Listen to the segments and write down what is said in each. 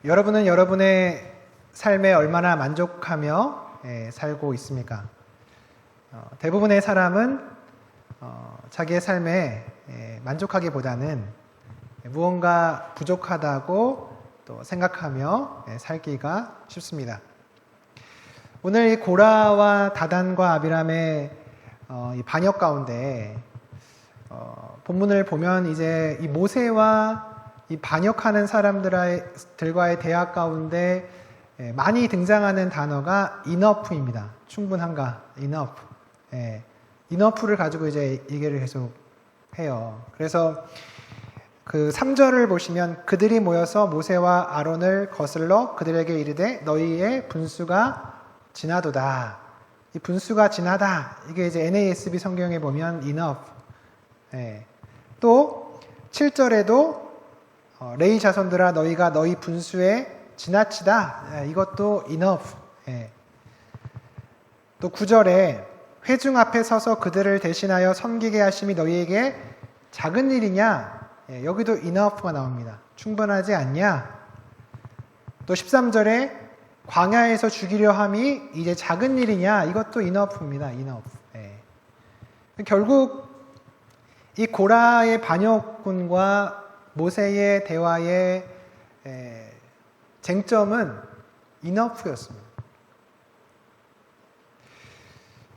여러분은 여러분의 삶에 얼마나 만족하며 살고 있습니까? 대부분의 사람은 자기의 삶에 만족하기보다는 무언가 부족하다고 또 생각하며 살기가 쉽습니다. 오늘 이 고라와 다단과 아비람의 이 반역 가운데 본문을 보면 이제 이 모세와 이 반역하는 사람들과의 대화 가운데 많이 등장하는 단어가 enough입니다. 충분한가? enough. enough를 가지고 이제 얘기를 계속 해요. 그래서 그 3절을 보시면 그들이 모여서 모세와 아론을 거슬러 그들에게 이르되 너희의 분수가 지나도다. 이 분수가 지나다. 이게 이제 NASB 성경에 보면 enough. 또 7절에도 레위 자손들아 너희가 너희 분수에 지나치다. 이것도 enough. 또 9절에 회중 앞에 서서 그들을 대신하여 섬기게 하심이 너희에게 작은 일이냐? 여기도 enough가 나옵니다. 충분하지 않냐? 또 13절에 광야에서 죽이려 함이 이제 작은 일이냐? 이것도 enough입니다. enough. 결국 이 고라의 반역군과 모세의 대화의 쟁점은 enough였습니다.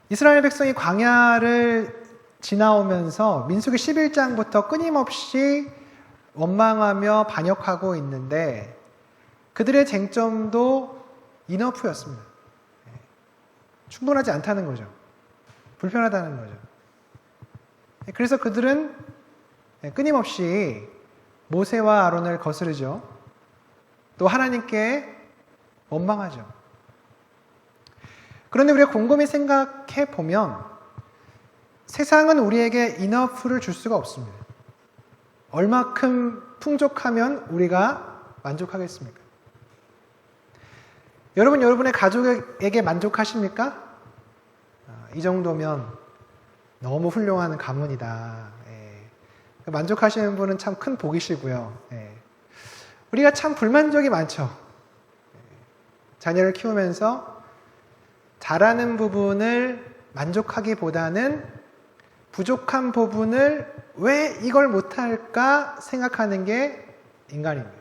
이스라엘 백성이 광야를 지나오면서 민수기 11장부터 끊임없이 원망하며 반역하고 있는데 그들의 쟁점도 enough였습니다. 충분하지 않다는 거죠. 불편하다는 거죠. 그래서 그들은 끊임없이 모세와 아론을 거스르죠. 또 하나님께 원망하죠. 그런데 우리가 곰곰이 생각해 보면 세상은 우리에게 enough를 줄 수가 없습니다. 얼마큼 풍족하면 우리가 만족하겠습니까? 여러분, 여러분의 가족에게 만족하십니까? 이 정도면 너무 훌륭한 가문이다. 만족하시는 분은 참 큰 복이시고요. 우리가 참 불만족이 많죠. 자녀를 키우면서 잘하는 부분을 만족하기보다는 부족한 부분을 왜 이걸 못할까 생각하는 게 인간입니다.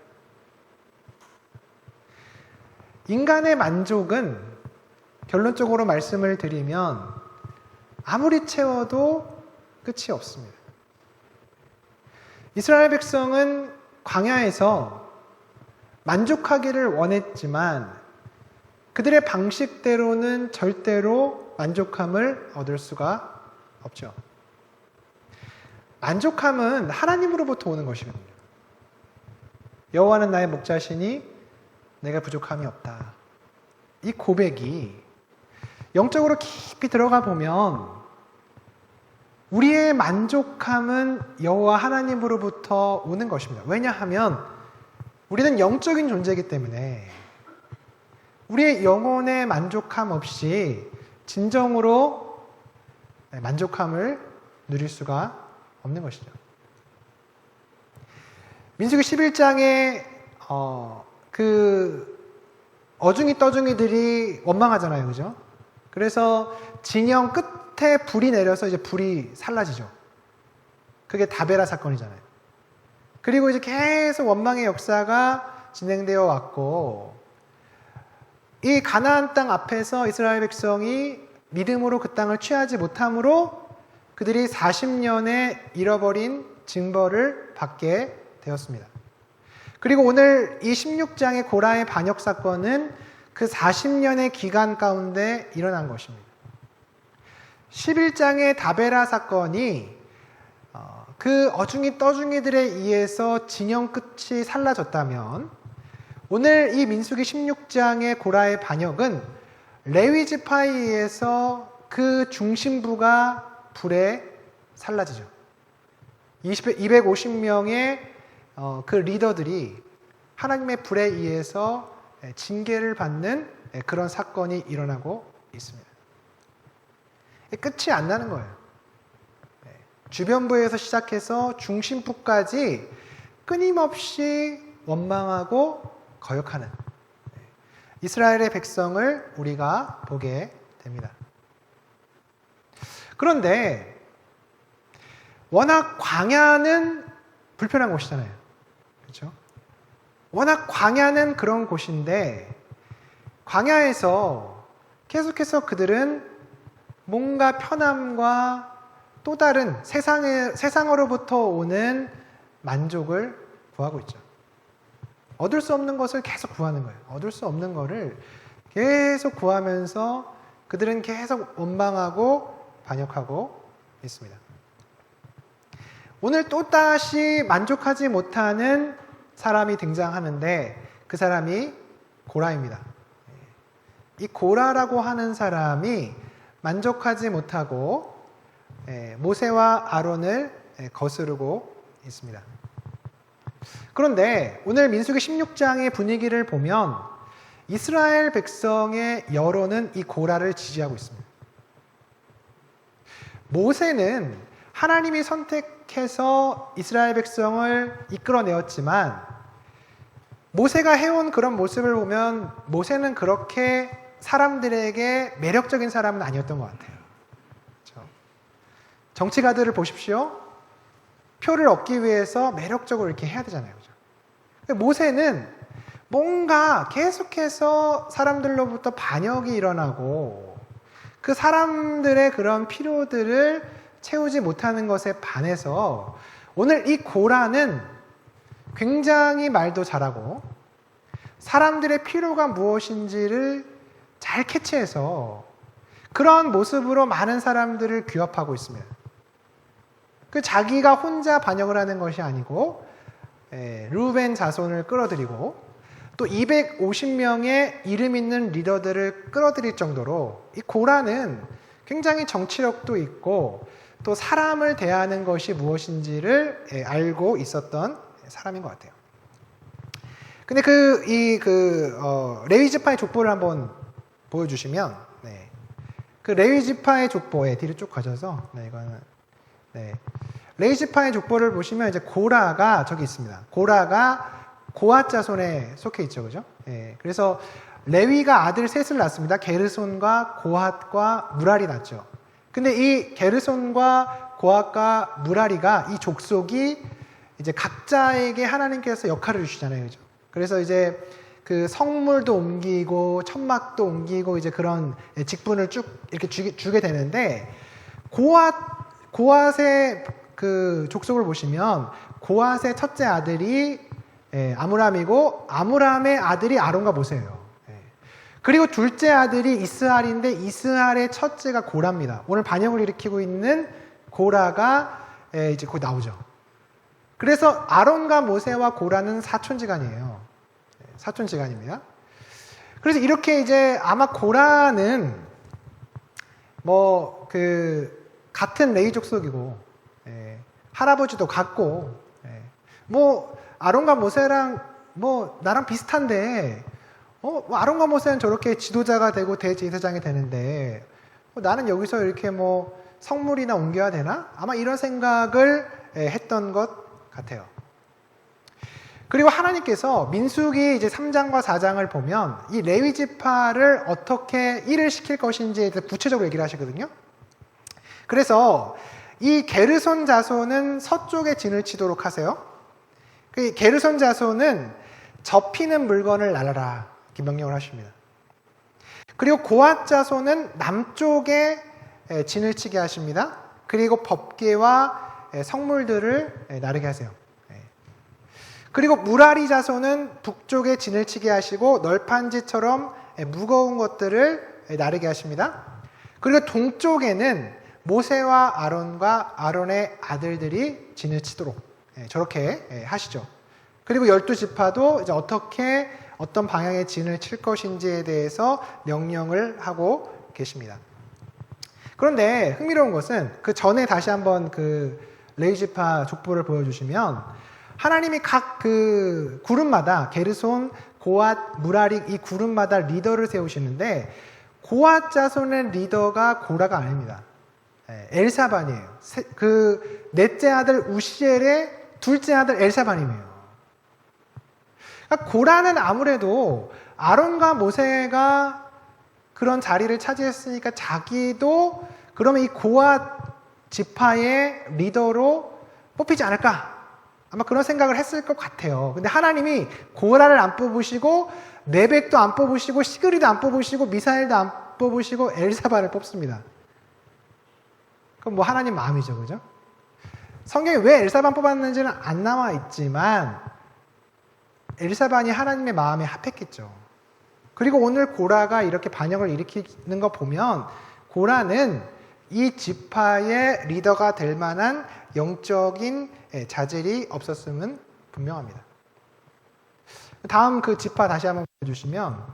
인간의 만족은 결론적으로 말씀을 드리면 아무리 채워도 끝이 없습니다. 이스라엘 백성은 광야에서 만족하기를 원했지만 그들의 방식대로는 절대로 만족함을 얻을 수가 없죠. 만족함은 하나님으로부터 오는 것이거든요. 여호와는 나의 목자시니 내가 부족함이 없다. 이 고백이 영적으로 깊이 들어가 보면 우리의 만족함은 여호와 하나님으로부터 오는 것입니다. 왜냐하면 우리는 영적인 존재이기 때문에 우리의 영혼의 만족함 없이 진정으로 만족함을 누릴 수가 없는 것이죠. 민수기 11장에 그 어중이 떠중이들이 원망하잖아요. 그죠? 그래서 진영 끝에 불이 내려서 이제 불이 살라지죠. 그게 다베라 사건이잖아요. 그리고 이제 계속 원망의 역사가 진행되어 왔고 이 가나안 땅 앞에서 이스라엘 백성이 믿음으로 그 땅을 취하지 못함으로 그들이 40년의 잃어버린 징벌을 받게 되었습니다. 그리고 오늘 이 16장의 고라의 반역 사건은 그 40년의 기간 가운데 일어난 것입니다. 11장의 다베라 사건이 그 어중이 떠중이들에 의해서 진영 끝이 살라졌다면 오늘 이 민수기 16장의 고라의 반역은 레위 지파에 의해서 그 중심부가 불에 살라지죠. 250명의 그 리더들이 하나님의 불에 의해서 징계를 받는 그런 사건이 일어나고 있습니다. 끝이 안 나는 거예요. 주변부에서 시작해서 중심부까지 끊임없이 원망하고 거역하는 이스라엘의 백성을 우리가 보게 됩니다. 그런데 워낙 광야는 불편한 곳이잖아요. 그렇죠? 워낙 광야는 그런 곳인데 광야에서 계속해서 그들은 뭔가 편함과 또 다른 세상으로부터 오는 만족을 구하고 있죠. 얻을 수 없는 것을 계속 구하는 거예요. 얻을 수 없는 것을 계속 구하면서 그들은 계속 원망하고 반역하고 있습니다. 오늘 또다시 만족하지 못하는 사람이 등장하는데 그 사람이 고라입니다. 이 고라라고 하는 사람이 만족하지 못하고 모세와 아론을 거스르고 있습니다. 그런데 오늘 민수기 16장의 분위기를 보면 이스라엘 백성의 여론은 이 고라를 지지하고 있습니다. 모세는 하나님이 선택해서 이스라엘 백성을 이끌어내었지만 모세가 해온 그런 모습을 보면 모세는 그렇게 사람들에게 매력적인 사람은 아니었던 것 같아요. 그렇죠? 정치가들을 보십시오. 표를 얻기 위해서 매력적으로 이렇게 해야 되잖아요. 그렇죠? 모세는 뭔가 계속해서 사람들로부터 반역이 일어나고 그 사람들의 그런 필요들을 채우지 못하는 것에 반해서 오늘 이 고라는 굉장히 말도 잘하고 사람들의 필요가 무엇인지를 잘 캐치해서 그런 모습으로 많은 사람들을 규합하고 있습니다. 그 자기가 혼자 반역을 하는 것이 아니고 르우벤 자손을 끌어들이고 또 250명의 이름 있는 리더들을 끌어들일 정도로 이 고라는 굉장히 정치력도 있고 또 사람을 대하는 것이 무엇인지를 알고 있었던 사람인 것 같아요. 근데 레위 지파의 족보를 한번 보여주시면, 그 레위 지파의 족보에 뒤로 쭉 가셔서, 레위 지파의 족보를 보시면 이제 고라가 저기 있습니다. 고라가 고앗 자손에 속해 있죠, 그죠? 그래서 레위가 아들 셋을 낳습니다. 게르손과 고앗과 무라리 낳죠. 근데 이 게르손과 고앗과 무라리가 이 족속이 이제 각자에게 하나님께서 역할을 주시잖아요, 그죠? 그래서 이제 그 성물도 옮기고 천막도 옮기고 이제 그런 직분을 쭉 이렇게 주게 되는데 고앗의 그 족속을 보시면 고앗의 첫째 아들이 아므람이고 아므람의 아들이 아론과 모세예요. 그리고 둘째 아들이 이스할인데 이스할의 첫째가 고라입니다. 오늘 반역을 일으키고 있는 고라가 이제 곧 나오죠. 그래서 아론과 모세와 고라는 사촌지간이에요. 사촌지간입니다. 그래서 이렇게 이제 아마 고라는 같은 레위 족속이고 할아버지도 같고 아론과 모세랑 나랑 비슷한데 아론과 모세는 저렇게 지도자가 되고 대제사장이 되는데 나는 여기서 이렇게 성물이나 옮겨야 되나? 아마 이런 생각을 했던 것 같아요. 그리고 하나님께서 민수기 이제 3장과 4장을 보면 이 레위 지파를 어떻게 일을 시킬 것인지에 대해서 구체적으로 얘기를 하시거든요. 그래서 이 게르손 자손은 서쪽에 진을 치도록 하세요. 그 게르손 자손은 접히는 물건을 날라라 이렇게 명령을 하십니다. 그리고 고앗 자손은 남쪽에 진을 치게 하십니다. 그리고 법궤와 성물들을 나르게 하세요. 그리고 무라리 자손은 북쪽에 진을 치게 하시고 널판지처럼 무거운 것들을 나르게 하십니다. 그리고 동쪽에는 모세와 아론과 아론의 아들들이 진을 치도록 저렇게 하시죠. 그리고 12지파도 이제 어떤 방향의 진을 칠 것인지에 대해서 명령을 하고 계십니다. 그런데 흥미로운 것은 그 전에 다시 한번 그 레위 지파 족보를 보여주시면 하나님이 각 그 그룹마다 게르손, 고앗, 무라리 이 그룹마다 리더를 세우시는데 고앗 자손의 리더가 고라가 아닙니다. 엘사반이에요. 그 넷째 아들 우시엘의 둘째 아들 엘사반이에요. 그러니까 고라는 아무래도 아론과 모세가 그런 자리를 차지했으니까 자기도 그러면 이 고앗 지파의 리더로 뽑히지 않을까? 아마 그런 생각을 했을 것 같아요. 근데 하나님이 고라를 안 뽑으시고 네벡도 안 뽑으시고 시그리도 안 뽑으시고 미사엘도 안 뽑으시고 엘사반을 뽑습니다. 그럼 뭐 하나님 마음이죠, 그죠? 성경에 왜 엘사반 뽑았는지는 안 나와 있지만 엘사반이 하나님의 마음에 합했겠죠. 그리고 오늘 고라가 이렇게 반역을 일으키는 거 보면 고라는 이 지파의 리더가 될 만한 영적인 자질이 없었음은 분명합니다. 다음 그 지파 다시 한번 보여주시면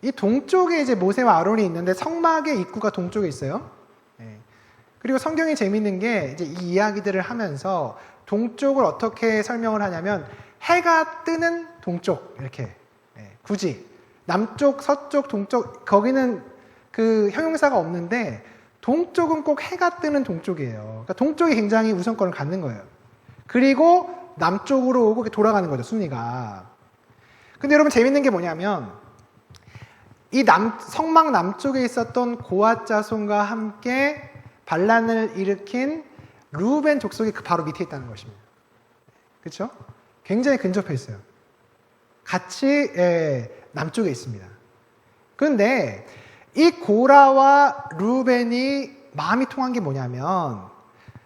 이 동쪽에 이제 모세와 아론이 있는데 성막의 입구가 동쪽에 있어요. 그리고 성경이 재밌는 게 이제 이 이야기들을 하면서 동쪽을 어떻게 설명을 하냐면 해가 뜨는 동쪽 이렇게 굳이 남쪽, 서쪽, 동쪽 거기는 그 형용사가 없는데 동쪽은 꼭 해가 뜨는 동쪽이에요. 그러니까 동쪽이 굉장히 우선권을 갖는 거예요. 그리고 남쪽으로 오고 돌아가는 거죠, 순위가. 근데 여러분 재밌는 게 뭐냐면 이 성막 남쪽에 있었던 고앗 자손과 함께 반란을 일으킨 루벤 족속이 그 바로 밑에 있다는 것입니다. 그렇죠? 굉장히 근접해 있어요. 같이 남쪽에 있습니다. 그런데 이 고라와 루벤이 마음이 통한 게 뭐냐면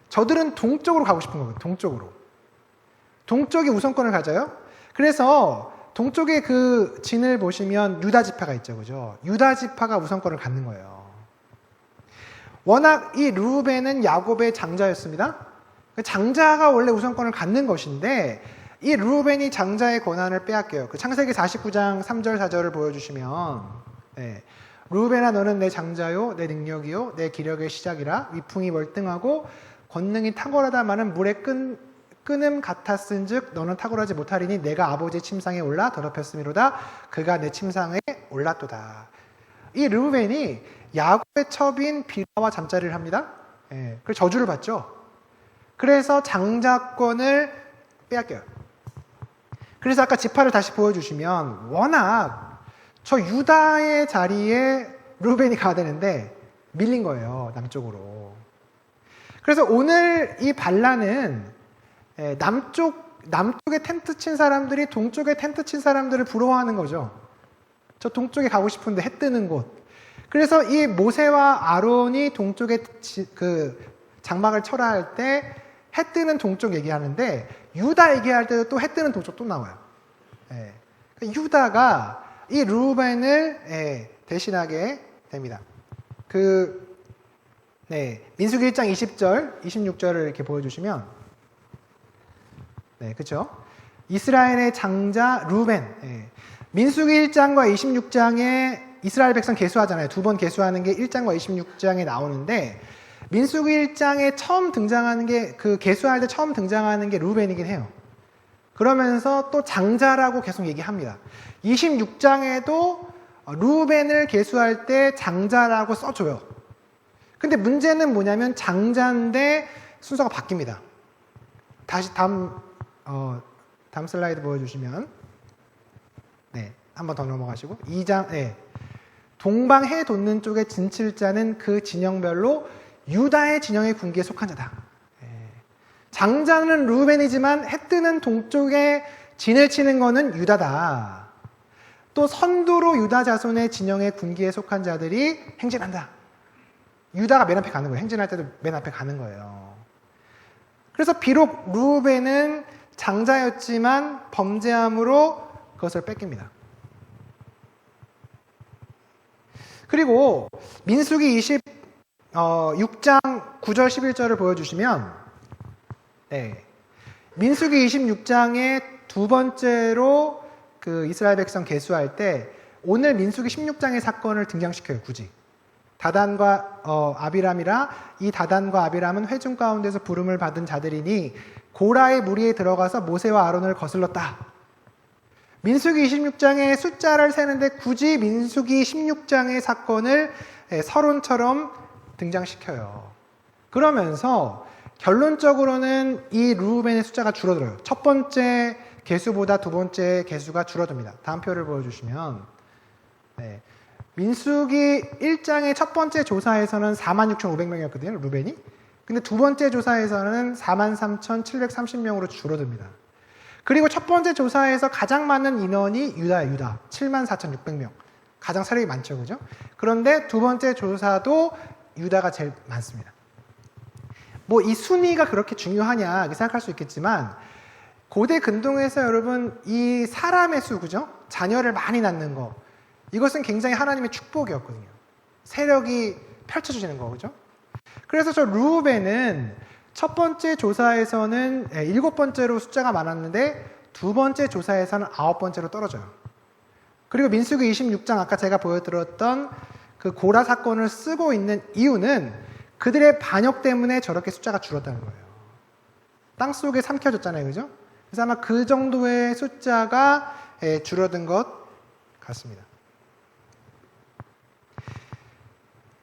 저들은 동쪽으로 가고 싶은 거거든요. 동쪽으로. 동쪽이 우선권을 가져요. 그래서 동쪽의 그 진을 보시면 유다 지파가 있죠. 그죠? 유다 지파가 우선권을 갖는 거예요. 워낙 이 루벤은 야곱의 장자였습니다. 장자가 원래 우선권을 갖는 것인데 이 루벤이 장자의 권한을 빼앗겨요. 그 창세기 49장 3절 4절을 보여주시면 루벤아 너는 내 장자요 내 능력이요 내 기력의 시작이라 위풍이 월등하고 권능이 탁월하다마는 물에 끄는 같았은즉 너는 탁월하지 못하리니 내가 아버지의 침상에 올라 더럽혔음이로다 그가 내 침상에 올랐도다. 이 르우벤이 야곱의 첩인 빌하와 잠자리를 합니다. 그래서 저주를 받죠. 그래서 장자권을 빼앗겨요. 그래서 아까 지파를 다시 보여주시면 워낙 저 유다의 자리에 르우벤이 가야 되는데 밀린 거예요. 남쪽으로. 그래서 오늘 이 반란은 남쪽에 텐트 친 사람들이 동쪽에 텐트 친 사람들을 부러워하는 거죠. 저 동쪽에 가고 싶은데 해 뜨는 곳. 그래서 이 모세와 아론이 동쪽에 그 장막을 철화할 때 해 뜨는 동쪽 얘기하는데 유다 얘기할 때도 또 해 뜨는 동쪽 또 나와요. 유다가 이 르우벤을 대신하게 됩니다. 민수기 1장 20절, 26절을 이렇게 보여주시면 그렇죠? 이스라엘의 장자 르우벤. 민수기 1장과 26장에 이스라엘 백성 계수하잖아요. 두 번 계수하는 게 1장과 26장에 나오는데 민수기 1장에 처음 등장하는 게 그 계수할 때 처음 등장하는 게 르우벤이긴 해요. 그러면서 또 장자라고 계속 얘기합니다. 26장에도 르우벤을 계수할 때 장자라고 써줘요. 근데 문제는 뭐냐면 장자인데 순서가 바뀝니다. 다시 다음 슬라이드 보여주시면 한 번 더 넘어가시고 2장 동방 해 돋는 쪽의 진칠자는 그 진영별로 유다의 진영의 군기에 속한 자다. 장자는 르우벤이지만 해 뜨는 동쪽에 진을 치는 거는 유다다. 또 선두로 유다 자손의 진영의 군기에 속한 자들이 행진한다. 유다가 맨 앞에 가는 거예요. 행진할 때도 맨 앞에 가는 거예요. 그래서 비록 르우벤은 장자였지만 범죄함으로 그것을 뺏깁니다. 그리고 민수기 26장 9절 11절을 보여주시면 민수기 26장에 두 번째로 그 이스라엘 백성 계수할 때 오늘 민수기 16장의 사건을 등장시켜요. 굳이. 다단과 아비람이라 이 다단과 아비람은 회중 가운데서 부름을 받은 자들이니 고라의 무리에 들어가서 모세와 아론을 거슬렀다. 민수기 26장의 숫자를 세는데 굳이 민수기 16장의 사건을 서론처럼 등장시켜요. 그러면서 결론적으로는 이 르우벤의 숫자가 줄어들어요. 첫 번째 개수보다 두 번째 개수가 줄어듭니다. 다음 표를 보여주시면 네. 민수기 1장의 첫 번째 조사에서는 46,500명이었거든요. 루벤이. 근데 두 번째 조사에서는 43,730명으로 줄어듭니다. 그리고 첫 번째 조사에서 가장 많은 인원이 유다예요. 유다. 74,600명. 가장 세력이 많죠. 그죠? 그런데 두 번째 조사도 유다가 제일 많습니다. 뭐 이 순위가 그렇게 중요하냐 이렇게 생각할 수 있겠지만 고대 근동에서 여러분 이 사람의 수, 그죠? 자녀를 많이 낳는 거 이것은 굉장히 하나님의 축복이었거든요. 세력이 펼쳐지는 거, 그죠? 그래서 저 르우벤은 첫 번째 조사에서는 7번째로 숫자가 많았는데 두 번째 조사에서는 9번째로 떨어져요. 그리고 민수기 26장 아까 제가 보여드렸던 그 고라 사건을 쓰고 있는 이유는 그들의 반역 때문에 저렇게 숫자가 줄었다는 거예요. 땅속에 삼켜졌잖아요, 그죠? 그래서 아마 그 정도의 숫자가 줄어든 것 같습니다.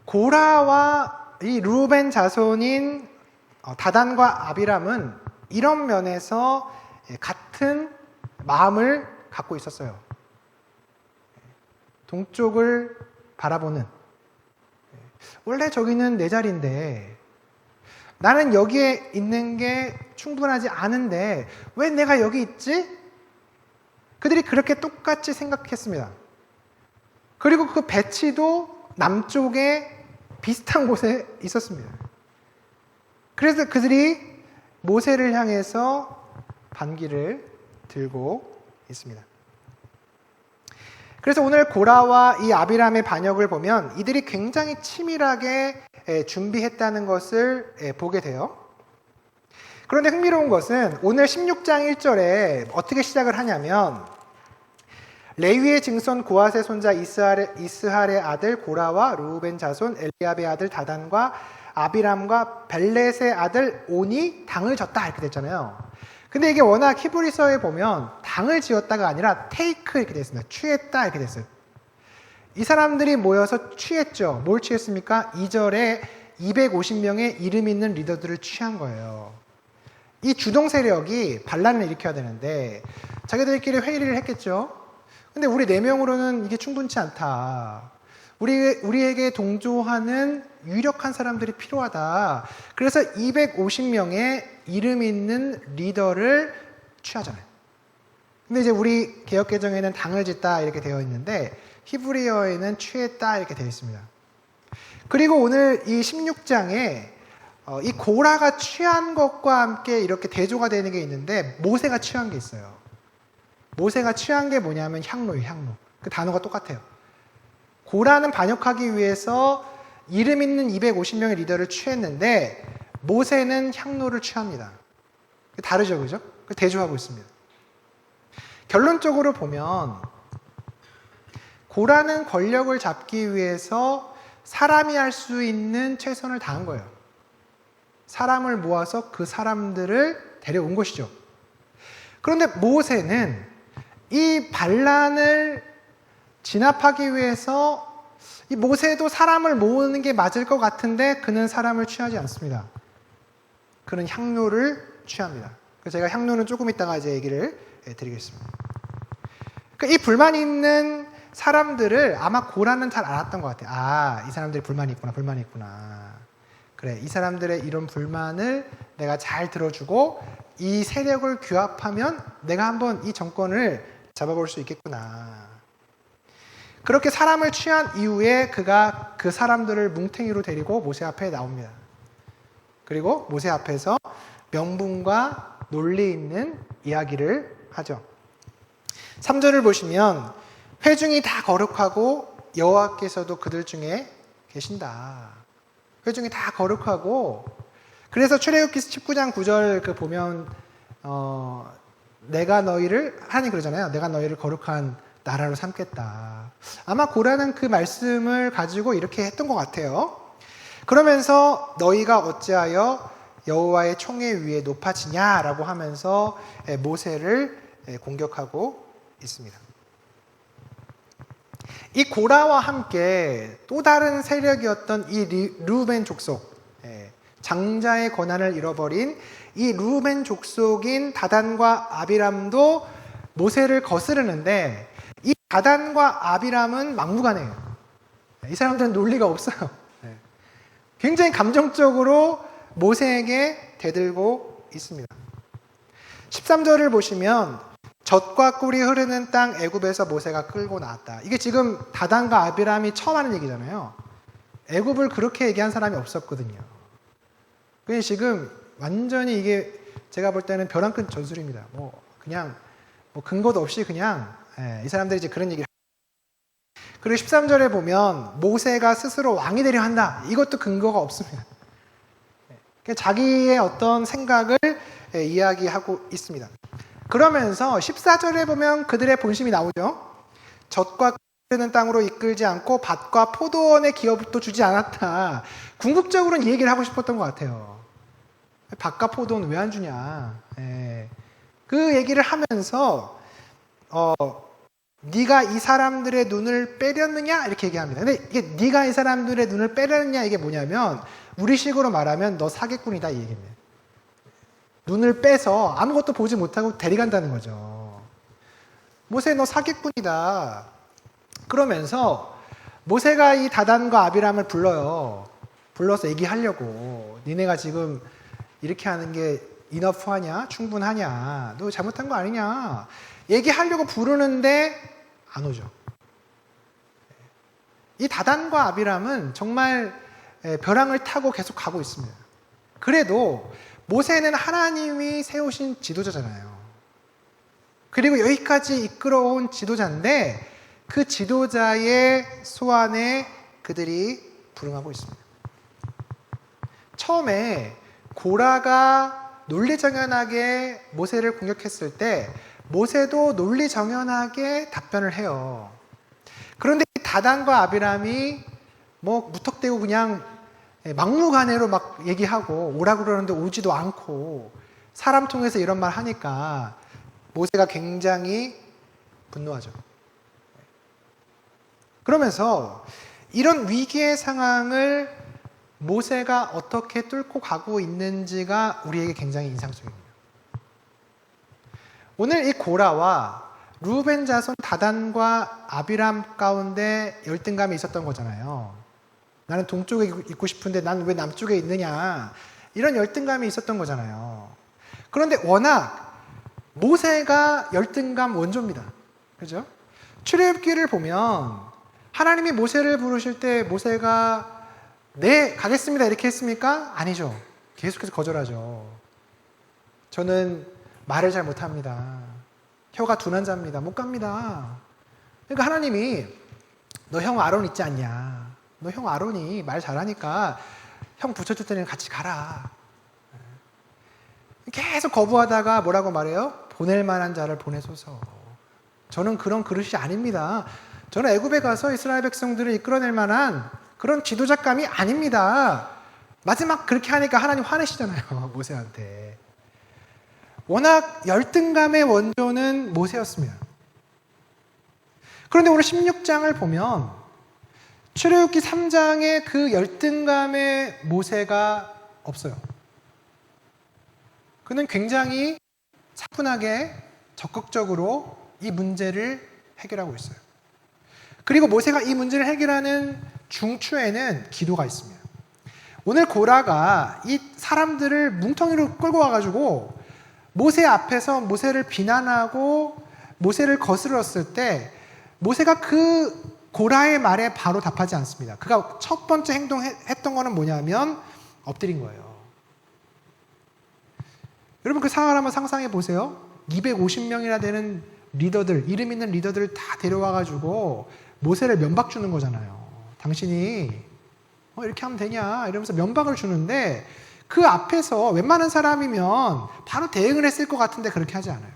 고라와 이 르우벤 자손인 다단과 아비람은 이런 면에서 같은 마음을 갖고 있었어요. 동쪽을 바라보는, 원래 저기는 내 자리인데 나는 여기에 있는 게 충분하지 않은데 왜 내가 여기 있지? 그들이 그렇게 똑같이 생각했습니다. 그리고 그 배치도 남쪽에 비슷한 곳에 있었습니다. 그래서 그들이 모세를 향해서 반기를 들고 있습니다. 그래서 오늘 고라와 이 아비람의 반역을 보면 이들이 굉장히 치밀하게 준비했다는 것을 보게 돼요. 그런데 흥미로운 것은 오늘 16장 1절에 어떻게 시작을 하냐면 레위의 증손 고핫의 손자 이스할의 아들 고라와 르우벤 자손 엘리압의 아들 다단과 아비람과 벨렛의 아들 온이 당을 졌다 이렇게 됐잖아요. 근데 이게 워낙 히브리서에 보면 당을 지었다가 아니라 테이크 이렇게 됐습니다. 취했다 이렇게 됐어요. 이 사람들이 모여서 취했죠. 뭘 취했습니까? 2절에 250명의 이름 있는 리더들을 취한 거예요. 이 주동 세력이 반란을 일으켜야 되는데 자기들끼리 회의를 했겠죠. 근데 우리 4명으로는 이게 충분치 않다. 우리에게 동조하는 유력한 사람들이 필요하다. 그래서 250명의 이름 있는 리더를 취하잖아요. 근데 이제 우리 개역개정에는 당을 짓다 이렇게 되어 있는데 히브리어에는 취했다 이렇게 되어 있습니다. 그리고 오늘 이 16장에 이 고라가 취한 것과 함께 이렇게 대조가 되는 게 있는데 모세가 취한 게 있어요. 모세가 취한 게 뭐냐면 향로예요. 향로. 그 단어가 똑같아요. 고라는 반역하기 위해서 이름 있는 250명의 리더를 취했는데 모세는 향로를 취합니다. 다르죠, 그죠? 대조하고 있습니다. 결론적으로 보면 고라는 권력을 잡기 위해서 사람이 할 수 있는 최선을 다한 거예요. 사람을 모아서 그 사람들을 데려온 것이죠. 그런데 모세는 이 반란을 진압하기 위해서 이 모세도 사람을 모으는 게 맞을 것 같은데 그는 사람을 취하지 않습니다. 그는 향로를 취합니다. 그래서 제가 향로는 조금 이따가 이제 얘기를 드리겠습니다. 그러니까 이 불만이 있는 사람들을 아마 고라는 잘 알았던 것 같아요. 아, 이 사람들이 불만이 있구나. 그래, 이 사람들의 이런 불만을 내가 잘 들어주고 이 세력을 규합하면 내가 한번 이 정권을 잡아볼 수 있겠구나. 그렇게 사람을 취한 이후에 그가 그 사람들을 뭉탱이로 데리고 모세 앞에 나옵니다. 그리고 모세 앞에서 명분과 논리 있는 이야기를 하죠. 3절을 보시면 회중이 다 거룩하고 여호와께서도 그들 중에 계신다. 회중이 다 거룩하고 그래서 출애굽기 19장 9절 보면 내가 너희를 하나님 그러잖아요. 내가 너희를 거룩한 나라로 삼겠다. 아마 고라는 그 말씀을 가지고 이렇게 했던 것 같아요. 그러면서 너희가 어찌하여 여호와의 총회 위에 높아지냐라고 하면서 모세를 공격하고 있습니다. 이 고라와 함께 또 다른 세력이었던 이 르우벤 족속, 장자의 권한을 잃어버린 이 르우벤 족속인 다단과 아비람도 모세를 거스르는데 이 다단과 아비람은 막무가내예요. 이 사람들은 논리가 없어요. 굉장히 감정적으로 모세에게 대들고 있습니다. 13절을 보시면 젖과 꿀이 흐르는 땅 애굽에서 모세가 끌고 나왔다. 이게 지금 다단과 아비람이 처음 하는 얘기잖아요. 애굽을 그렇게 얘기한 사람이 없었거든요. 그냥 지금 완전히 이게 제가 볼 때는 벼랑 끝 전술입니다. 그냥 근거도 없이 그냥 이 사람들이 이제 그런 얘기를. 그리고 13절에 보면 모세가 스스로 왕이 되려 한다. 이것도 근거가 없습니다. 자기의 어떤 생각을 이야기하고 있습니다. 그러면서 14절에 보면 그들의 본심이 나오죠. 젖과 끓는 땅으로 이끌지 않고 밭과 포도원의 기업도 주지 않았다. 궁극적으로는 이 얘기를 하고 싶었던 것 같아요. 밭과 포도원 왜 안 주냐. 그 얘기를 하면서 네가 이 사람들의 눈을 빼렸느냐 이렇게 얘기합니다. 근데 이게 네가 이 사람들의 눈을 빼렸느냐 이게 뭐냐면 우리식으로 말하면 너 사기꾼이다 이 얘기입니다. 눈을 빼서 아무것도 보지 못하고 데려간다는 거죠. 모세 너 사기꾼이다. 그러면서 모세가 이 다단과 아비람을 불러요. 불러서 얘기하려고. 니네가 지금 이렇게 하는 게 이너프하냐? 충분하냐? 너 잘못한 거 아니냐? 얘기하려고 부르는데 안 오죠. 이 다단과 아비람은 정말 벼랑을 타고 계속 가고 있습니다. 그래도 모세는 하나님이 세우신 지도자잖아요. 그리고 여기까지 이끌어온 지도자인데 그 지도자의 소환에 그들이 불응하고 있습니다. 처음에 고라가 논리정연하게 모세를 공격했을 때 모세도 논리정연하게 답변을 해요. 그런데 다단과 아비람이 무턱대고 그냥 막무가내로 막 얘기하고 오라고 그러는데 오지도 않고 사람 통해서 이런 말 하니까 모세가 굉장히 분노하죠. 그러면서 이런 위기의 상황을 모세가 어떻게 뚫고 가고 있는지가 우리에게 굉장히 인상적입니다. 오늘 이 고라와 루벤 자손 다단과 아비람 가운데 열등감이 있었던 거잖아요. 나는 동쪽에 있고 싶은데 난 왜 남쪽에 있느냐. 이런 열등감이 있었던 거잖아요. 그런데 워낙 모세가 열등감 원조입니다. 그죠? 출애굽기를 보면 하나님이 모세를 부르실 때 모세가 네, 가겠습니다 이렇게 했습니까? 아니죠. 계속해서 거절하죠. 저는 말을 잘 못합니다. 혀가 둔한자입니다. 못 갑니다. 그러니까 하나님이 너 형 아론 있지 않냐. 너 형 아론이 말 잘하니까 형 붙여줄 때는 같이 가라. 계속 거부하다가 뭐라고 말해요? 보낼 만한 자를 보내소서. 저는 그런 그릇이 아닙니다. 저는 애굽에 가서 이스라엘 백성들을 이끌어낼 만한 그런 지도자감이 아닙니다. 마지막 그렇게 하니까 하나님 화내시잖아요. 모세한테. 워낙 열등감의 원조는 모세였습니다. 그런데 오늘 16장을 보면 출애굽기 3장에 그 열등감의 모세가 없어요. 그는 굉장히 차분하게 적극적으로 이 문제를 해결하고 있어요. 그리고 모세가 이 문제를 해결하는 중추에는 기도가 있습니다. 오늘 고라가 이 사람들을 뭉텅이로 끌고 와가지고 모세 앞에서 모세를 비난하고 모세를 거스렀을 때 모세가 그 고라의 말에 바로 답하지 않습니다. 그가 첫 번째 행동했던 거는 뭐냐면 엎드린 거예요. 여러분 그 상황을 한번 상상해 보세요. 250명이나 되는 리더들, 이름 있는 리더들을 다 데려와가지고 모세를 면박 주는 거잖아요. 당신이 이렇게 하면 되냐 이러면서 면박을 주는데 그 앞에서 웬만한 사람이면 바로 대응을 했을 것 같은데 그렇게 하지 않아요.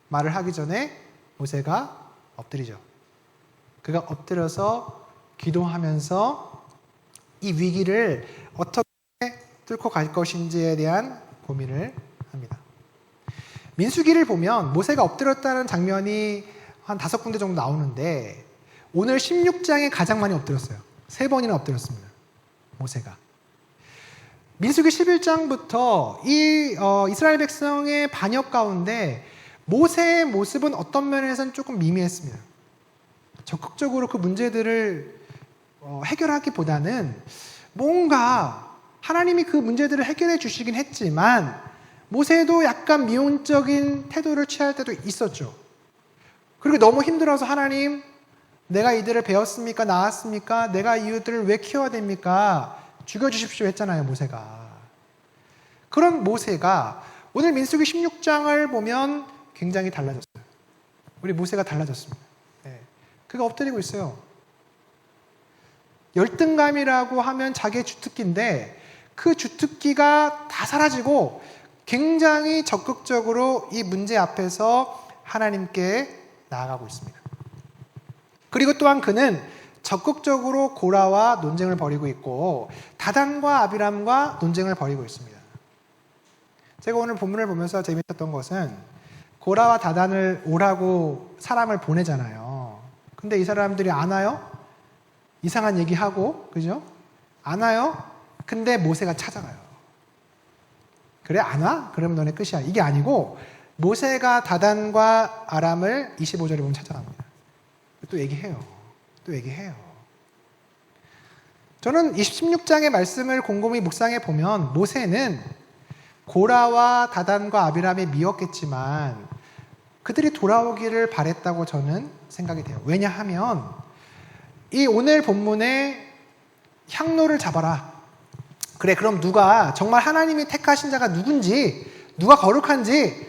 말을 하기 전에 모세가 엎드리죠. 그가 엎드려서 기도하면서 이 위기를 어떻게 뚫고 갈 것인지에 대한 고민을 합니다. 민수기를 보면 모세가 엎드렸다는 장면이 한 5군데 정도 나오는데 오늘 16장에 가장 많이 엎드렸어요. 3번이나 엎드렸습니다. 모세가. 민수기 11장부터 이 이스라엘 백성의 반역 가운데 모세의 모습은 어떤 면에서는 조금 미미했습니다. 적극적으로 그 문제들을 해결하기보다는 뭔가 하나님이 그 문제들을 해결해 주시긴 했지만 모세도 약간 미온적인 태도를 취할 때도 있었죠. 그리고 너무 힘들어서 하나님, 내가 이들을 배웠습니까? 낳았습니까? 내가 이들을 왜 키워야 됩니까? 죽여주십시오 했잖아요, 모세가. 그런 모세가 오늘 민수기 16장을 보면 굉장히 달라졌어요. 우리 모세가 달라졌습니다. 네. 그가 엎드리고 있어요. 열등감이라고 하면 자기의 주특기인데 그 주특기가 다 사라지고 굉장히 적극적으로 이 문제 앞에서 하나님께 나아가고 있습니다. 그리고 또한 그는 적극적으로 고라와 논쟁을 벌이고 있고 다단과 아비람과 논쟁을 벌이고 있습니다. 제가 오늘 본문을 보면서 재미있었던 것은 고라와 다단을 오라고 사람을 보내잖아요. 근데 이 사람들이 안 와요? 이상한 얘기하고, 그죠? 안 와요? 근데 모세가 찾아가요. 그래, 안 와? 그러면 너네 끝이야. 이게 아니고 모세가 다단과 아람을 25절에 보면 찾아갑니다. 또 얘기해요. 저는 16장의 말씀을 곰곰이 묵상해 보면 모세는 고라와 다단과 아비람이 미웠겠지만 그들이 돌아오기를 바랬다고 저는 생각이 돼요. 왜냐하면 이 오늘 본문에 향로를 잡아라. 그래, 그럼 누가 정말 하나님이 택하신 자가 누군지, 누가 거룩한지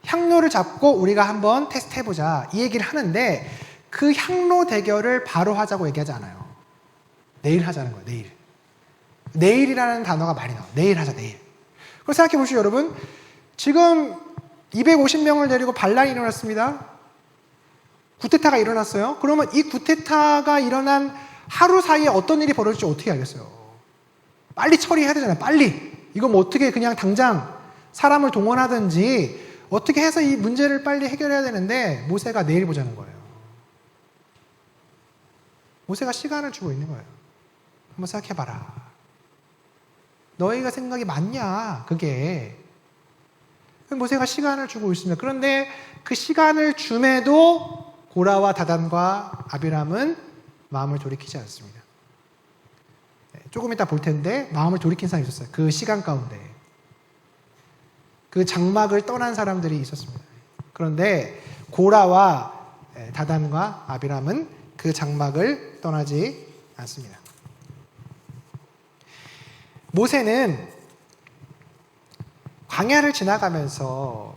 향로를 잡고 우리가 한번 테스트해보자. 이 얘기를 하는데 그 향로 대결을 바로 하자고 얘기하지 않아요. 내일 하자는 거예요. 내일. 내일이라는 단어가 많이 나와요. 내일 하자, 내일. 그럼 생각해 보시죠, 여러분. 지금 250명을 데리고 반란이 일어났습니다. 구테타가 일어났어요. 그러면 이 구테타가 일어난 하루 사이에 어떤 일이 벌어질지 어떻게 알겠어요? 빨리 처리해야 되잖아요. 빨리. 이거 뭐 어떻게 그냥 당장 사람을 동원하든지 어떻게 해서 이 문제를 빨리 해결해야 되는데 모세가 내일 보자는 거예요. 모세가 시간을 주고 있는 거예요. 한번 생각해봐라. 너희가 생각이 맞냐, 그게. 모세가 시간을 주고 있습니다. 그런데 그 시간을 줌에도 고라와 다단과 아비람은 마음을 돌이키지 않습니다. 조금 이따 볼 텐데 마음을 돌이킨 사람이 있었어요. 그 시간 가운데. 그 장막을 떠난 사람들이 있었습니다. 그런데 고라와 다단과 아비람은 그 장막을 떠나지 않습니다. 모세는 광야를 지나가면서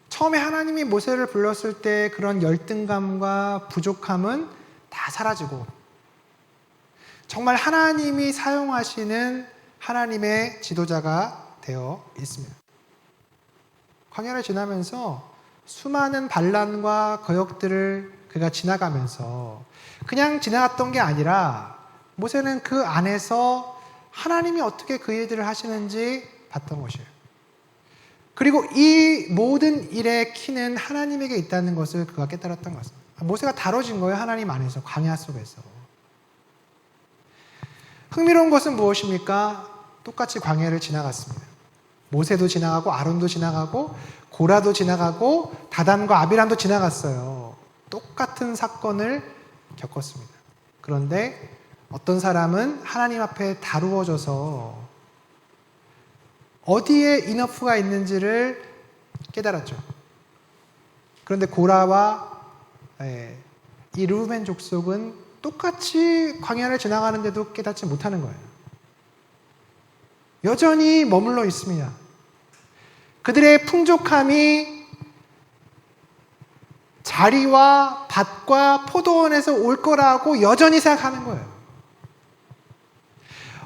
처음에 하나님이 모세를 불렀을 때 그런 열등감과 부족함은 다 사라지고 정말 하나님이 사용하시는 하나님의 지도자가 되어 있습니다. 광야를 지나면서 수많은 반란과 거역들을 그가 지나가면서 그냥 지나갔던 게 아니라 모세는 그 안에서 하나님이 어떻게 그 일들을 하시는지 봤던 것이에요. 그리고 이 모든 일의 키는 하나님에게 있다는 것을 그가 깨달았던 것입니다. 모세가 다뤄진 거예요. 하나님 안에서, 광야 속에서. 흥미로운 것은 무엇입니까? 똑같이 광야를 지나갔습니다. 모세도 지나가고 아론도 지나가고 고라도 지나가고 다단과 아비람도 지나갔어요. 똑같은 사건을 겪었습니다. 그런데 어떤 사람은 하나님 앞에 다루어져서 어디에 이너프가 있는지를 깨달았죠. 그런데 고라와 이 르우벤 족속은 똑같이 광야를 지나가는데도 깨닫지 못하는 거예요. 여전히 머물러 있습니다. 그들의 풍족함이 자리와 밭과 포도원에서 올 거라고 여전히 생각하는 거예요.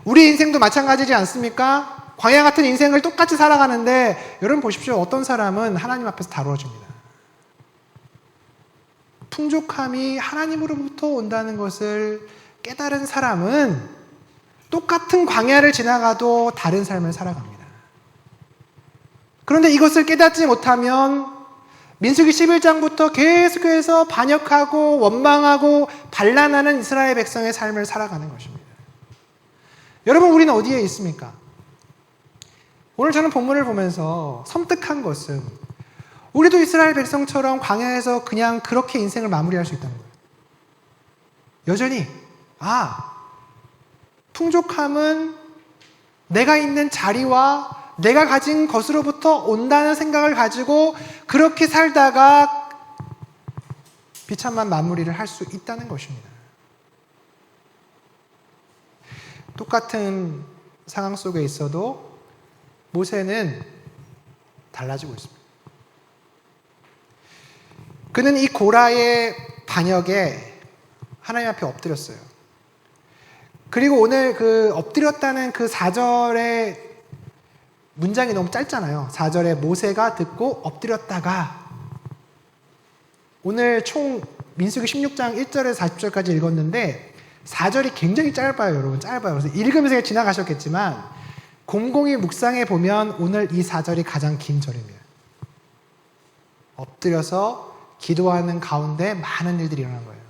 우리 인생도 마찬가지지 않습니까? 광야 같은 인생을 똑같이 살아가는데 여러분 보십시오. 어떤 사람은 하나님 앞에서 다루어집니다. 풍족함이 하나님으로부터 온다는 것을 깨달은 사람은 똑같은 광야를 지나가도 다른 삶을 살아갑니다. 그런데 이것을 깨닫지 못하면 민수기 11장부터 계속해서 반역하고 원망하고 반란하는 이스라엘 백성의 삶을 살아가는 것입니다. 여러분, 우리는 어디에 있습니까? 오늘 저는 본문을 보면서 섬뜩한 것은 우리도 이스라엘 백성처럼 광야에서 그냥 그렇게 인생을 마무리할 수 있다는 거예요. 여전히 풍족함은 내가 있는 자리와 내가 가진 것으로부터 온다는 생각을 가지고 그렇게 살다가 비참한 마무리를 할 수 있다는 것입니다. 똑같은 상황 속에 있어도 모세는 달라지고 있습니다. 그는 이 고라의 반역에 하나님 앞에 엎드렸어요. 그리고 오늘 그 엎드렸다는 그 4절의 문장이 너무 짧잖아요. 4절에 모세가 듣고 엎드렸다가, 오늘 총 민수기 16장 1절에서 40절까지 읽었는데 4절이 굉장히 짧아요, 여러분. 짧아요. 그래서 읽으면서 지나가셨겠지만 곰곰이 묵상해 보면 오늘 이 4절이 가장 긴 절입니다. 엎드려서 기도하는 가운데 많은 일들이 일어난 거예요.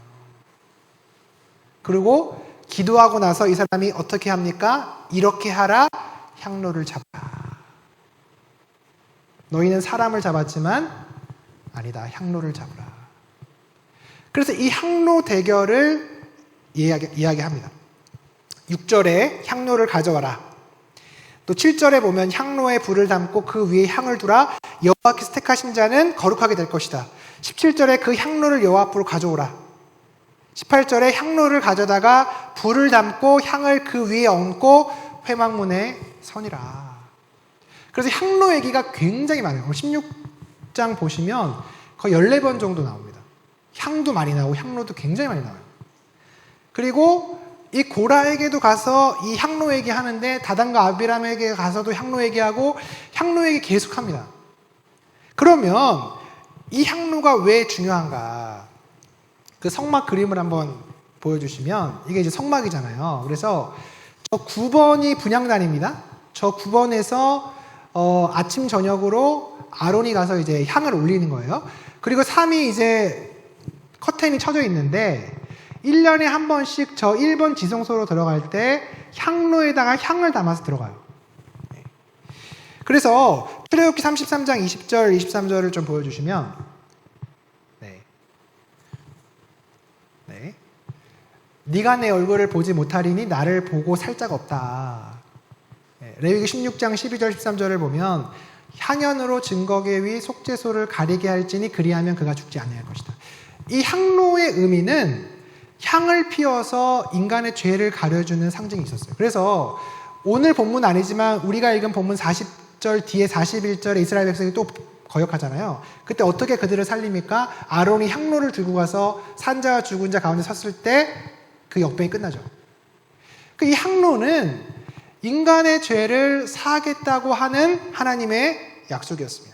그리고 기도하고 나서 이 사람이 어떻게 합니까? 이렇게 하라, 향로를 잡아라. 너희는 사람을 잡았지만 아니다, 향로를 잡으라. 그래서 이 향로 대결을 이야기합니다. 6절에 향로를 가져와라. 또 7절에 보면 향로에 불을 담고 그 위에 향을 두라. 여호와께서 택하신 자는 거룩하게 될 것이다. 17절에 그 향로를 여호와 앞으로 가져오라. 18절에 향로를 가져다가 불을 담고 향을 그 위에 얹고 회막문에 서니라. 그래서 향로 얘기가 굉장히 많아요. 16장 보시면 거의 14번 정도 나옵니다. 향도 많이 나오고 향로도 굉장히 많이 나와요. 그리고 이 고라에게도 가서 이 향로 얘기하는데 다단과 아비람에게 가서도 향로 얘기하고 향로 얘기 계속합니다. 그러면 이 향로가 왜 중요한가? 그 성막 그림을 한번 보여주시면, 이게 이제 성막이잖아요. 그래서 저 9번이 분향단입니다. 저 9번에서 아침 저녁으로 아론이 가서 이제 향을 올리는 거예요. 그리고 3이 이제 커튼이 쳐져 있는데 1년에 한 번씩 저 1번 지성소로 들어갈 때 향로에다가 향을 담아서 들어가요. 그래서 출애굽기 33장 20절, 23절을 좀 보여주시면, 네가 내 얼굴을 보지 못하리니 나를 보고 살 자가 없다. 레위기 16장 12절 13절을 보면 향연으로 증거계 위 속죄소를 가리게 할지니 그리하면 그가 죽지 아니할 것이다. 이 향로의 의미는 향을 피워서 인간의 죄를 가려주는 상징이 있었어요. 그래서 오늘 본문 아니지만 우리가 읽은 본문 40절 뒤에 41절에 이스라엘 백성이 또 거역하잖아요. 그때 어떻게 그들을 살립니까? 아론이 향로를 들고 가서 산자와 죽은 자 가운데 섰을 때 그 역병이 끝나죠. 이 향로는 인간의 죄를 사하겠다고 하는 하나님의 약속이었습니다.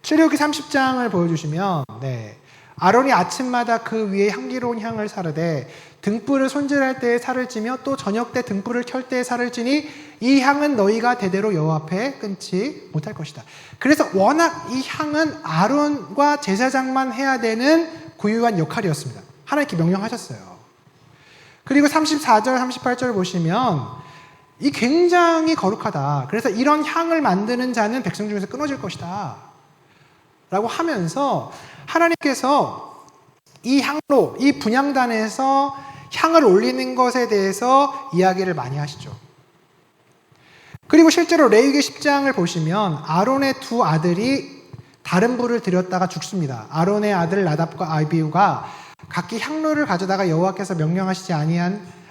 출애굽기 30장을 보여주시면, 아론이 아침마다 그 위에 향기로운 향을 사르되 등불을 손질할 때에 살을 찌며 또 저녁 때 등불을 켤 때에 살을 찌니 이 향은 너희가 대대로 여호와 앞에 끊지 못할 것이다. 그래서 워낙 이 향은 아론과 제사장만 해야 되는 고유한 역할이었습니다. 하나님께 명령하셨어요. 그리고 34절, 38절 보시면 이 굉장히 거룩하다. 그래서 이런 향을 만드는 자는 백성 중에서 끊어질 것이다. 라고 하면서 하나님께서 이 향로, 이 분향단에서 향을 올리는 것에 대해서 이야기를 많이 하시죠. 그리고 실제로 레위기 10장을 보시면 아론의 두 아들이 다른 불을 들였다가 죽습니다. 아론의 아들 나답과 아비후가 각기 향로를 가져다가 여호와께서 명령하시지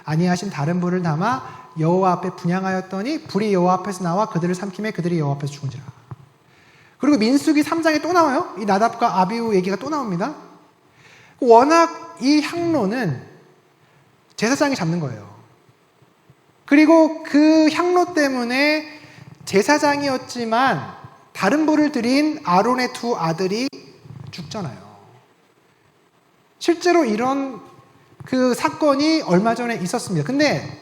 아니하신 다른 불을 담아 여호와 앞에 분향하였더니 불이 여호와 앞에서 나와 그들을 삼키매 그들이 여호와 앞에서 죽은지라. 그리고 민수기 3장에 또 나와요. 이 나답과 아비후 얘기가 또 나옵니다. 워낙 이 향로는 제사장이 잡는 거예요. 그리고 그 향로 때문에 제사장이었지만 다른 불을 들인 아론의 두 아들이 죽잖아요. 실제로 이런 그 사건이 얼마 전에 있었습니다. 근데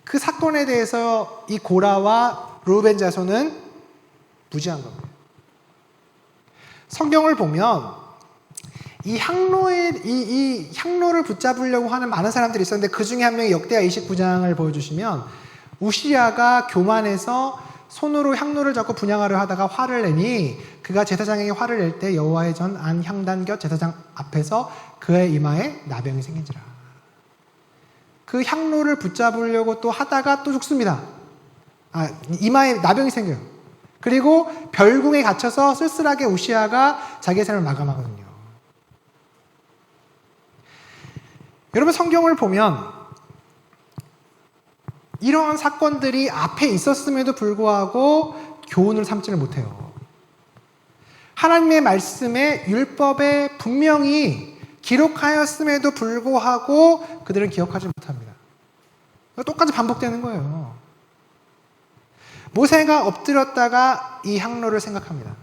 그 사건에 대해서 이 고라와 르우벤 자손은 무지한 겁니다. 성경을 보면 이 향로를 붙잡으려고 하는 많은 사람들이 있었는데 그 중에 한 명이 역대하 29장을 보여주시면 우시야가 교만해서 손으로 향로를 잡고 분향하려 하다가 화를 내니 그가 제사장에게 화를 낼 때 여호와의 전 안 향단 곁 제사장 앞에서 그의 이마에 나병이 생긴지라. 그 향로를 붙잡으려고 또 하다가 또 죽습니다. 이마에 나병이 생겨요. 그리고 별궁에 갇혀서 쓸쓸하게 우시아가 자기의 삶을 마감하거든요. 여러분, 성경을 보면 이러한 사건들이 앞에 있었음에도 불구하고 교훈을 삼지를 못해요. 하나님의 말씀에 율법에 분명히 기록하였음에도 불구하고 그들은 기억하지 못합니다. 똑같이 반복되는 거예요. 모세가 엎드렸다가 이 향로를 생각합니다.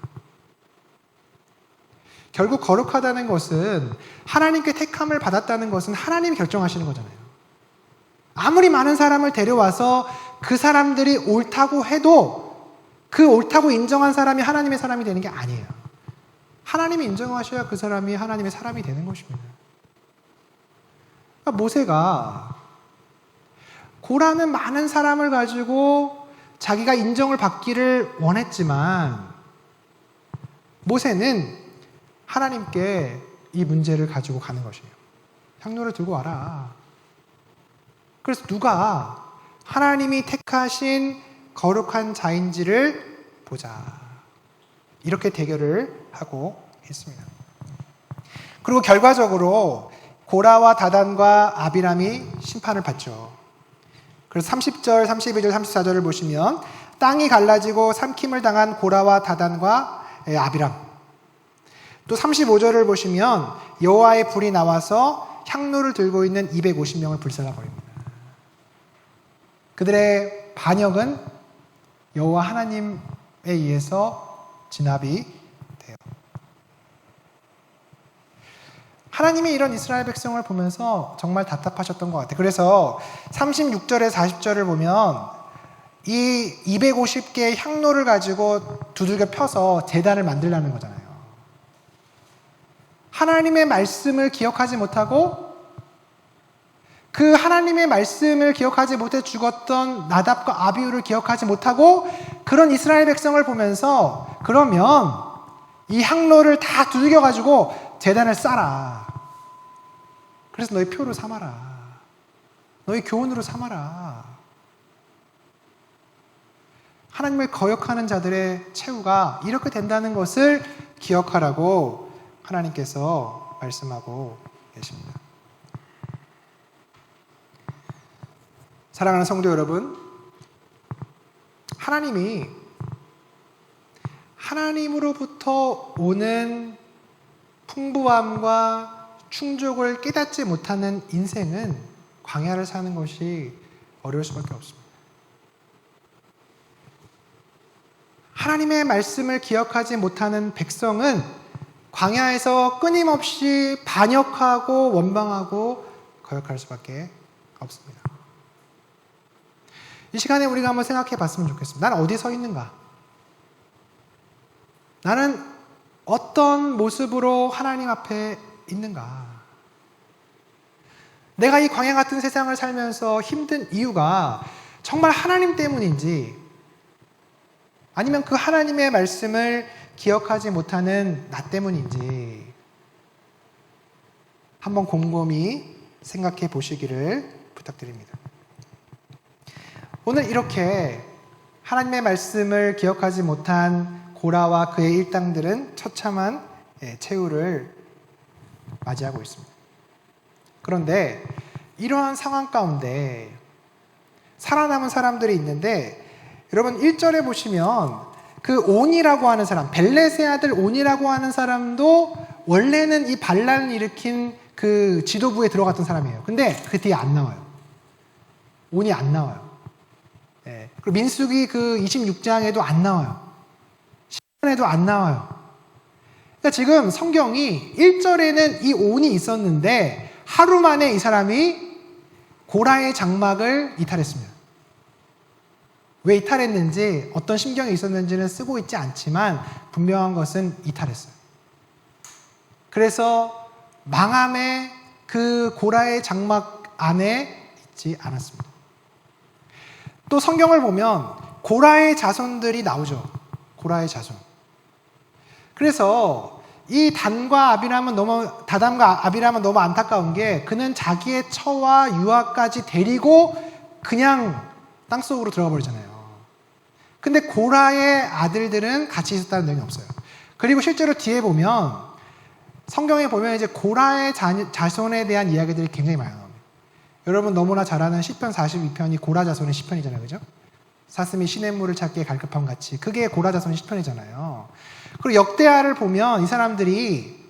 결국 거룩하다는 것은, 하나님께 택함을 받았다는 것은 하나님이 결정하시는 거잖아요. 아무리 많은 사람을 데려와서 그 사람들이 옳다고 해도 그 옳다고 인정한 사람이 하나님의 사람이 되는 게 아니에요. 하나님이 인정하셔야 그 사람이 하나님의 사람이 되는 것입니다. 그러니까 모세가 고라는 많은 사람을 가지고 자기가 인정을 받기를 원했지만, 모세는 하나님께 이 문제를 가지고 가는 것이에요. 향로를 들고 와라. 그래서 누가 하나님이 택하신 거룩한 자인지를 보자. 이렇게 대결을 하고 있습니다. 그리고 결과적으로 고라와 다단과 아비람이 심판을 받죠. 그래서 30절, 32절, 34절을 보시면 땅이 갈라지고 삼킴을 당한 고라와 다단과 아비람. 또 35절을 보시면 여호와의 불이 나와서 향로를 들고 있는 250명을 불살라버립니다. 그들의 반역은 여호와 하나님에 의해서 진압이 돼요. 하나님이 이런 이스라엘 백성을 보면서 정말 답답하셨던 것 같아요. 그래서 36절에 40절을 보면 이 250개의 향로를 가지고 두들겨 펴서 제단을 만들라는 거잖아요. 하나님의 말씀을 기억하지 못하고 그 하나님의 말씀을 기억하지 못해 죽었던 나답과 아비후를 기억하지 못하고 그런 이스라엘 백성을 보면서, 그러면 이 향로를 다 두들겨가지고 제단을 쌓아라. 그래서 너희 표로 삼아라. 너희 교훈으로 삼아라. 하나님을 거역하는 자들의 최후가 이렇게 된다는 것을 기억하라고 하나님께서 말씀하고 계십니다. 사랑하는 성도 여러분, 하나님이 하나님으로부터 오는 풍부함과 충족을 깨닫지 못하는 인생은 광야를 사는 것이 어려울 수밖에 없습니다. 하나님의 말씀을 기억하지 못하는 백성은 광야에서 끊임없이 반역하고 원망하고 거역할 수밖에 없습니다. 이 시간에 우리가 한번 생각해 봤으면 좋겠습니다. 나는 어디에 서 있는가? 나는 어떤 모습으로 하나님 앞에 있는가? 내가 이 광야 같은 세상을 살면서 힘든 이유가 정말 하나님 때문인지, 아니면 그 하나님의 말씀을 기억하지 못하는 나 때문인지 한번 곰곰이 생각해 보시기를 부탁드립니다. 오늘 이렇게 하나님의 말씀을 기억하지 못한 고라와 그의 일당들은 처참한 최후를 맞이하고 있습니다. 그런데 이러한 상황 가운데 살아남은 사람들이 있는데, 여러분 1절에 보시면 그 온이라고 하는 사람, 벨렛의 아들 온이라고 하는 사람도 원래는 이 반란을 일으킨 그 지도부에 들어갔던 사람이에요. 근데 그 뒤에 안 나와요. 온이 안 나와요. 그리고 민수기 그 26장에도 안 나와요. 10장에도 안 나와요. 그러니까 지금 성경이 1절에는 이 온이 있었는데 하루 만에 이 사람이 고라의 장막을 이탈했습니다. 왜 이탈했는지, 어떤 심경이 있었는지는 쓰고 있지 않지만 분명한 것은 이탈했어요. 그래서 망함의 그 고라의 장막 안에 있지 않았습니다. 또 성경을 보면 고라의 자손들이 나오죠. 고라의 자손. 그래서 이 다단과 아비람은 너무 안타까운 게 그는 자기의 처와 유아까지 데리고 그냥 땅속으로 들어가 버리잖아요. 근데 고라의 아들들은 같이 있었다는 내용이 없어요. 그리고 실제로 뒤에 보면 성경에 보면 이제 고라의 자손에 대한 이야기들이 굉장히 많이 나옵니다. 여러분 너무나 잘 아는 시편 42편이 고라 자손의 시편이잖아요. 그죠? 사슴이 시냇물을 찾기에 갈급함 같이 그게 고라 자손의 시편이잖아요. 그리고 역대하를 보면 이 사람들이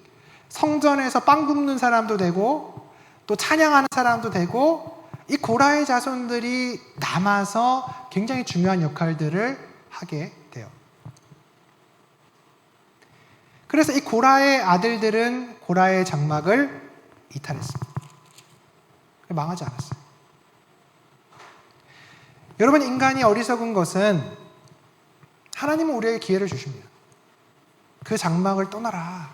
성전에서 빵 굽는 사람도 되고 또 찬양하는 사람도 되고 이 고라의 자손들이 남아서 굉장히 중요한 역할들을 하게 돼요. 그래서 이 고라의 아들들은 고라의 장막을 이탈했습니다. 망하지 않았어요. 여러분, 인간이 어리석은 것은 하나님은 우리에게 기회를 주십니다. 그 장막을 떠나라.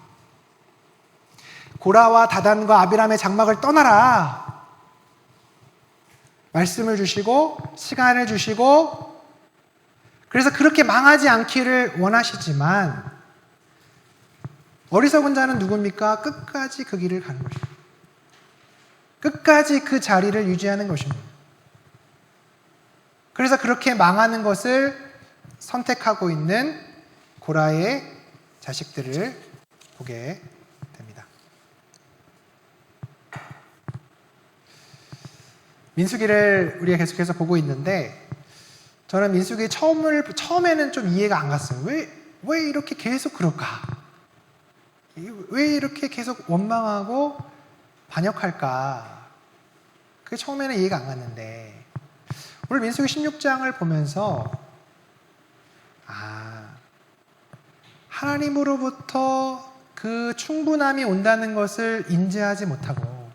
고라와 다단과 아비람의 장막을 떠나라. 말씀을 주시고 시간을 주시고 그래서 그렇게 망하지 않기를 원하시지만 어리석은 자는 누굽니까? 끝까지 그 길을 가는 것입니다. 끝까지 그 자리를 유지하는 것입니다. 그래서 그렇게 망하는 것을 선택하고 있는 고라의 자식들을 보게 됩니다. 민수기를 우리가 계속해서 보고 있는데 저는 민수기 처음에는 좀 이해가 안 갔어요. 왜 이렇게 계속 그럴까? 왜 이렇게 계속 원망하고 반역할까? 그게 처음에는 이해가 안 갔는데 오늘 민수기 16장을 보면서 하나님으로부터 그 충분함이 온다는 것을 인지하지 못하고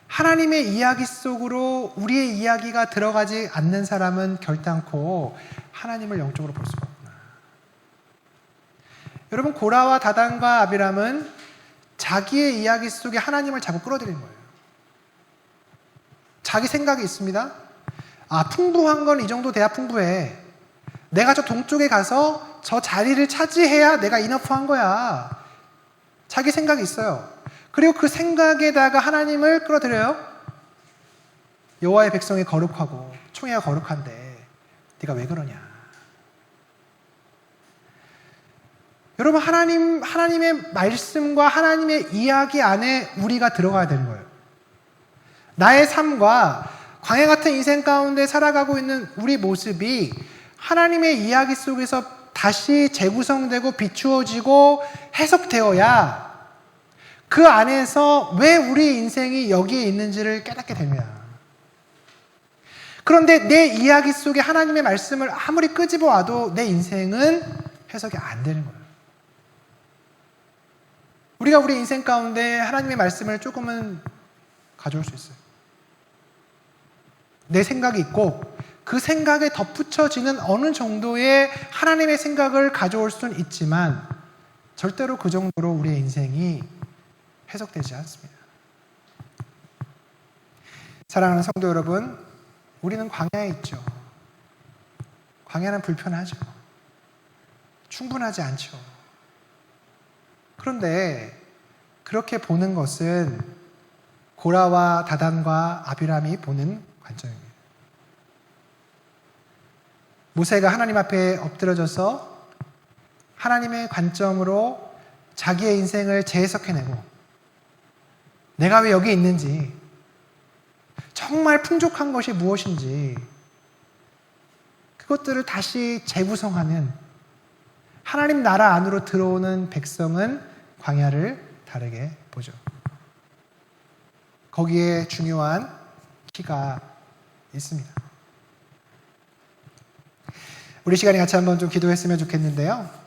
하나님의 이야기 속으로 우리의 이야기가 들어가지 않는 사람은 결단코 하나님을 영적으로 볼 수가 없구나. 여러분, 고라와 다단과 아비람은 자기의 이야기 속에 하나님을 자꾸 끌어들이는 거예요. 자기 생각이 있습니다. 풍부한 건 이 정도 돼야 풍부해. 내가 저 동쪽에 가서 저 자리를 차지해야 내가 이너프한 거야. 자기 생각이 있어요. 그리고 그 생각에다가 하나님을 끌어들여요. 여호와의 백성이 거룩하고 총회가 거룩한데 네가 왜 그러냐. 여러분, 하나님의 말씀과 하나님의 이야기 안에 우리가 들어가야 되는 거예요. 나의 삶과 광야 같은 인생 가운데 살아가고 있는 우리 모습이 하나님의 이야기 속에서 다시 재구성되고 비추어지고 해석되어야 그 안에서 왜 우리 인생이 여기에 있는지를 깨닫게 됩니다. 그런데 내 이야기 속에 하나님의 말씀을 아무리 끄집어 와도 내 인생은 해석이 안 되는 거예요. 우리가 우리 인생 가운데 하나님의 말씀을 조금은 가져올 수 있어요. 내 생각이 있고 그 생각에 덧붙여지는 어느 정도의 하나님의 생각을 가져올 수는 있지만 절대로 그 정도로 우리의 인생이 해석되지 않습니다. 사랑하는 성도 여러분, 우리는 광야에 있죠. 광야는 불편하죠. 충분하지 않죠. 그런데 그렇게 보는 것은 고라와 다단과 아비람이 보는 관점입니다. 모세가 하나님 앞에 엎드려져서 하나님의 관점으로 자기의 인생을 재해석해내고 내가 왜 여기 있는지, 정말 풍족한 것이 무엇인지 그것들을 다시 재구성하는 하나님 나라 안으로 들어오는 백성은 광야를 다르게 보죠. 거기에 중요한 키가 있습니다. 우리 시간에 같이 한번 좀 기도했으면 좋겠는데요.